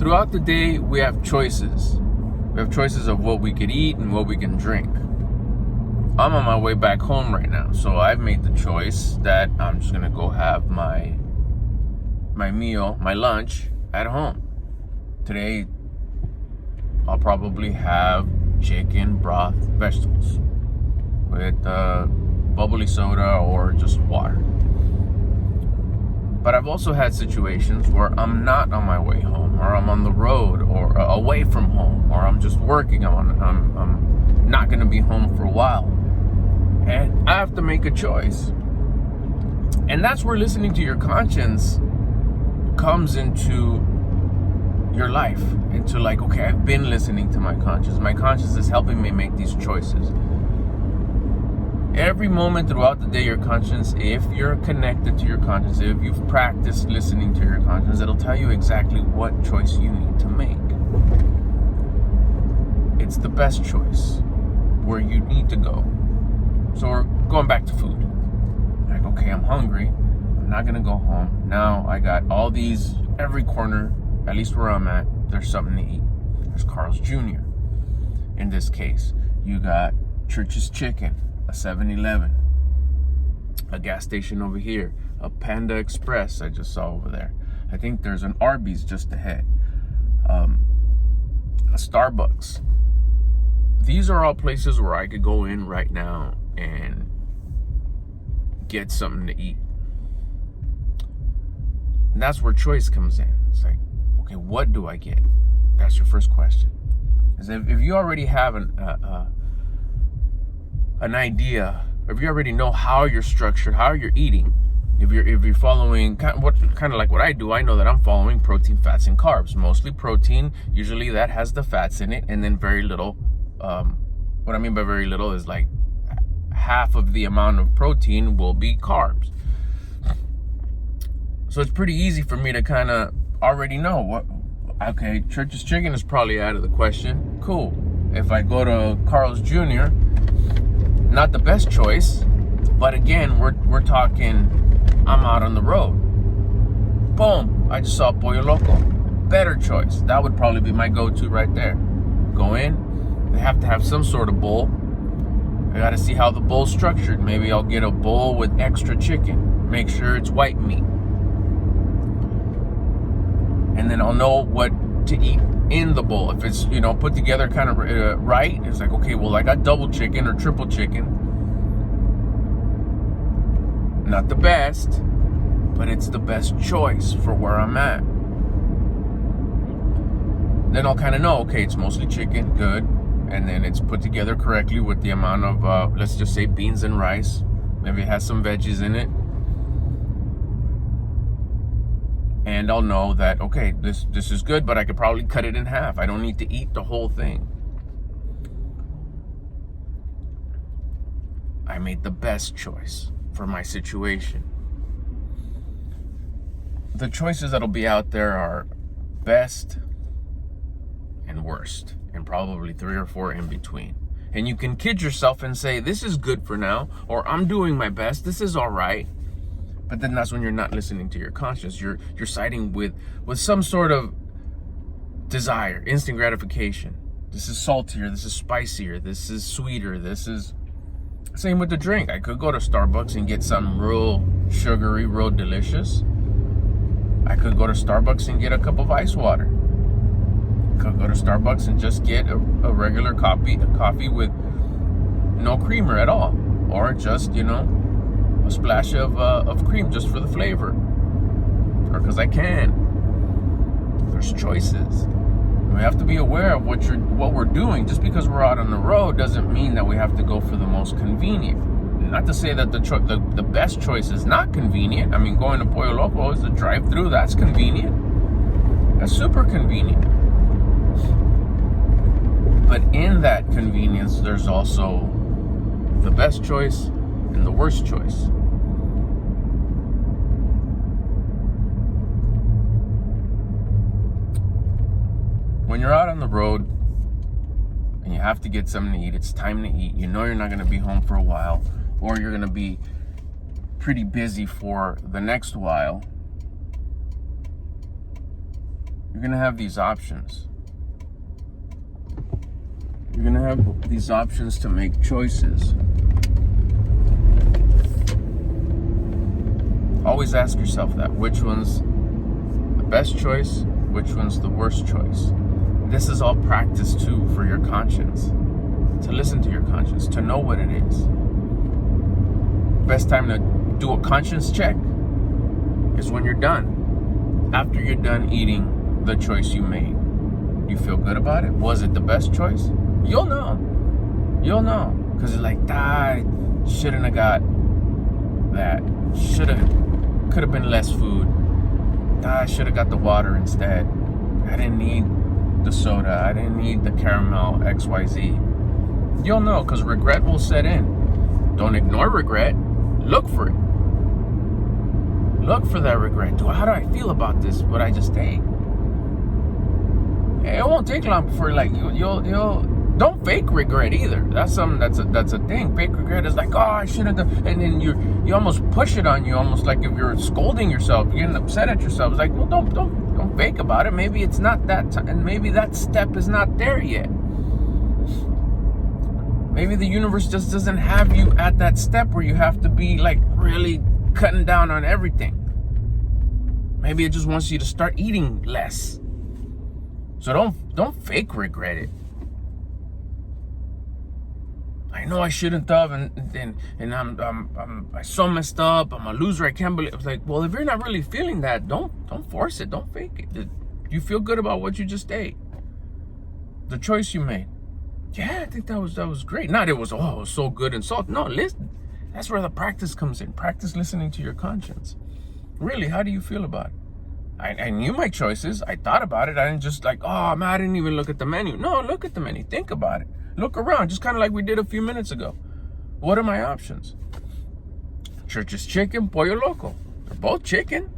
Throughout the day, we have choices. We have choices of what we could eat and what we can drink. I'm on my way back home right now, so I've made the choice that I'm just gonna go have my meal, my lunch at home. Today, I'll probably have chicken, broth, vegetables with bubbly soda or just water. But I've also had situations where I'm not on my way home, or I'm on the road, or away from home, or I'm just working. I'm not going to be home for a while, and I have to make a choice. And that's where listening to your conscience comes into your life, into like, okay, I've been listening to my conscience. My conscience is helping me make these choices. Every moment throughout the day, your conscience, if you're connected to your conscience, if you've practiced listening to your conscience, it'll tell you exactly what choice you need to make. It's the best choice, where you need to go. So we're going back to food. Like, okay, I'm hungry. I'm not going to go home. Now I got all these, every corner, at least where I'm at, there's something to eat. There's Carl's Jr. In this case, you got Church's Chicken, a 7-Eleven, a gas station over here, a Panda Express I just saw over there. I think there's an Arby's just ahead, a Starbucks. These are all places where I could go in right now and get something to eat. And that's where choice comes in. It's like, okay, what do I get? That's your first question. Because if you already have an idea, if you already know how you're structured, how you're eating, if you're following kind of like what I do, I know that I'm following protein, fats, and carbs. Mostly protein, usually that has the fats in it, and then very little. What I mean by very little is like half of the amount of protein will be carbs. So it's pretty easy for me to kind of already know what. Okay, Church's Chicken is probably out of the question. Cool. If I go to Carl's Jr., not the best choice, but again, we're talking, I'm out on the road. Boom, I just saw Pollo Loco. Better choice. That would probably be my go-to right there. Go in, they have to have some sort of bowl. I gotta see how the bowl's structured. Maybe I'll get a bowl with extra chicken. Make sure it's white meat. And then I'll know what to eat in the bowl. If it's, put together kind of right, it's like, okay, well, I got double chicken or triple chicken. Not the best, but it's the best choice for where I'm at. Then I'll kind of know, okay, it's mostly chicken, good. And then it's put together correctly with the amount of, let's just say, beans and rice. Maybe it has some veggies in it. And I'll know that, okay, this is good, but I could probably cut it in half. I don't need to eat the whole thing. I made the best choice for my situation. The choices that'll be out there are best and worst, and probably 3 or 4 in between. And you can kid yourself and say, this is good for now, or I'm doing my best, this is all right. But then that's when you're not listening to your conscience. You're siding with some sort of desire, instant gratification. This is saltier, this is spicier, this is sweeter, this is... Same with the drink. I could go to Starbucks and get something real sugary, real delicious. I could go to Starbucks and get a cup of ice water. I could go to Starbucks and just get a regular coffee with no creamer at all. Or just, a splash of cream just for the flavor, or because I can. There's choices. We have to be aware of what we're doing. Just because we're out on the road doesn't mean that we have to go for the most convenient. Not to say that the best choice is not convenient. I mean, going to Pollo Loco is a drive-through. That's convenient. That's super convenient. But in that convenience, there's also the best choice and the worst choice. When you're out on the road and you have to get something to eat, it's time to eat. You know you're not going to be home for a while, or you're going to be pretty busy for the next while. you're going to have these options. You're going to have these options to make choices. Always ask yourself that. Which one's the best choice? Which one's the worst choice? This is all practice too for your conscience. To listen to your conscience, to know what it is. Best time to do a conscience check is when you're done. After you're done eating the choice you made. You feel good about it? Was it the best choice? You'll know. You'll know. Because it's like, I shouldn't have got that. Could have been less food. I should have got the water instead. I didn't need the soda. I didn't need the caramel XYZ. You'll know, because regret will set in. Don't ignore regret. Look for it. Look for that regret. How do I feel about this, what I just ate? It won't take long before you'll don't fake regret either. That's a thing. Fake regret is like, I should have done, and then you almost push it on you, almost like if you're scolding yourself, you're getting upset at yourself. It's like, well, don't fake about it. Maybe it's not that time, and maybe that step is not there yet. Maybe the universe just doesn't have you at that step where you have to be like really cutting down on everything. Maybe it just wants you to start eating less. So don't fake regret it. I know I shouldn't have, and I so messed up. I'm a loser. I can't believe. It's like, well, if you're not really feeling that, don't force it. Don't fake it. You feel good about what you just ate, the choice you made. Yeah, I think that was great. Not it was so good and salt. No, listen. That's where the practice comes in. Practice listening to your conscience. Really, how do you feel about it? I knew my choices. I thought about it. I didn't just like, man, I didn't even look at the menu. No, look at the menu. Think about it. Look around, just kind of like we did a few minutes ago. What are my options? Church's chicken, Pollo Loco. They're both chicken.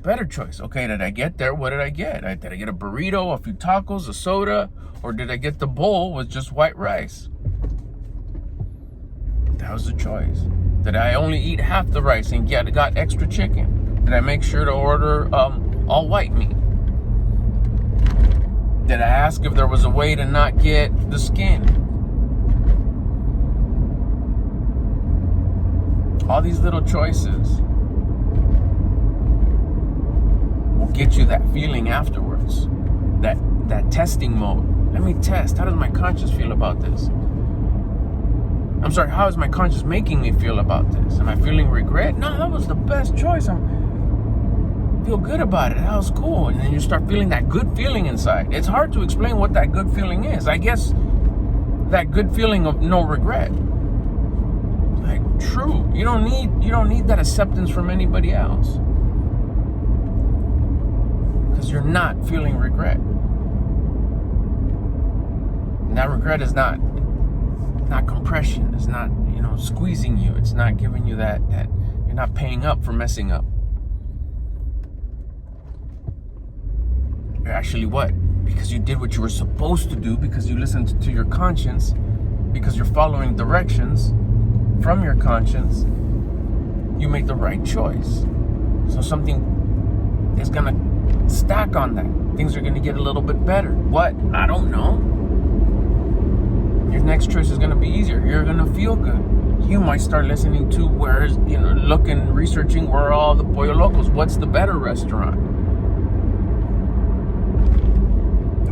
Better choice. Okay, did I get there? What did I get? Did I get a burrito, a few tacos, a soda? Or did I get the bowl with just white rice? That was the choice. Did I only eat half the rice and got extra chicken? Did I make sure to order all white meat? Did I ask if there was a way to not get the skin? All these little choices will get you that feeling afterwards. That testing mode. Let me test. How does my conscience feel about this? I'm sorry, how is my conscience making me feel about this? Am I feeling regret? No, that was the best choice. I feel good about it. That was cool. And then you start feeling that good feeling inside. It's hard to explain what that good feeling is. I guess that good feeling of no regret. Like, true. You don't need that acceptance from anybody else. Because you're not feeling regret. And that regret is not compression. It's not, squeezing you. It's not giving you that you're not paying up for messing up. You're actually what? Because you did what you were supposed to do, because you listened to your conscience, because you're following directions from your conscience, you made the right choice. So something is gonna stack on that. Things are gonna get a little bit better. What? I don't know. Your next choice is going to be easier. You're going to feel good. You might start listening to researching where are all the Pollo Locos. What's the better restaurant?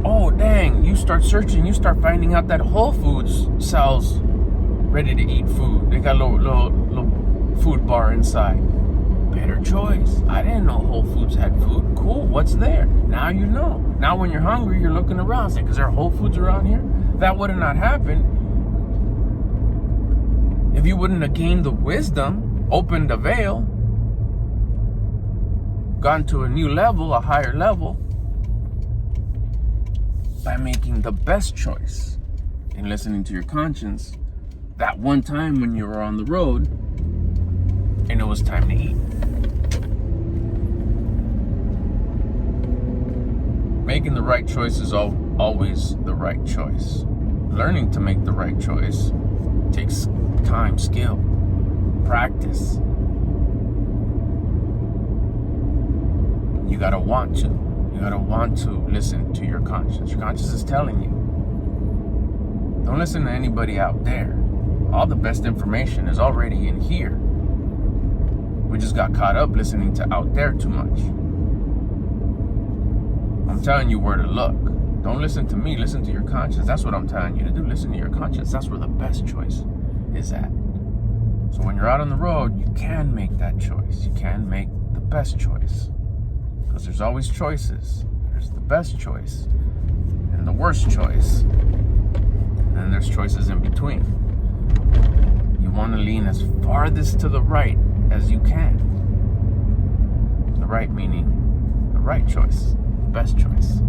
Oh, dang. You start searching. You start finding out that Whole Foods sells ready-to-eat food. They got a little food bar inside. Better choice. I didn't know Whole Foods had food. Cool. What's there? Now you know. Now when you're hungry, you're looking around. It's like, is there Whole Foods around here? That would have not happened if you wouldn't have gained the wisdom, opened the veil, gone to a new level, a higher level, by making the best choice and listening to your conscience that one time when you were on the road and it was time to eat. Making the right choice is always the right choice. Learning to make the right choice takes time, skill, practice. You gotta want to. You gotta want to listen to your conscience. Your conscience is telling you. Don't listen to anybody out there. All the best information is already in here. We just got caught up listening to out there too much. I'm telling you where to look. Don't listen to me, listen to your conscience. That's what I'm telling you to do. Listen to your conscience. That's where the best choice is at. So when you're out on the road, you can make that choice. You can make the best choice. Because there's always choices. There's the best choice and the worst choice. And then there's choices in between. You want to lean as farthest to the right as you can. The right meaning the right choice, the best choice.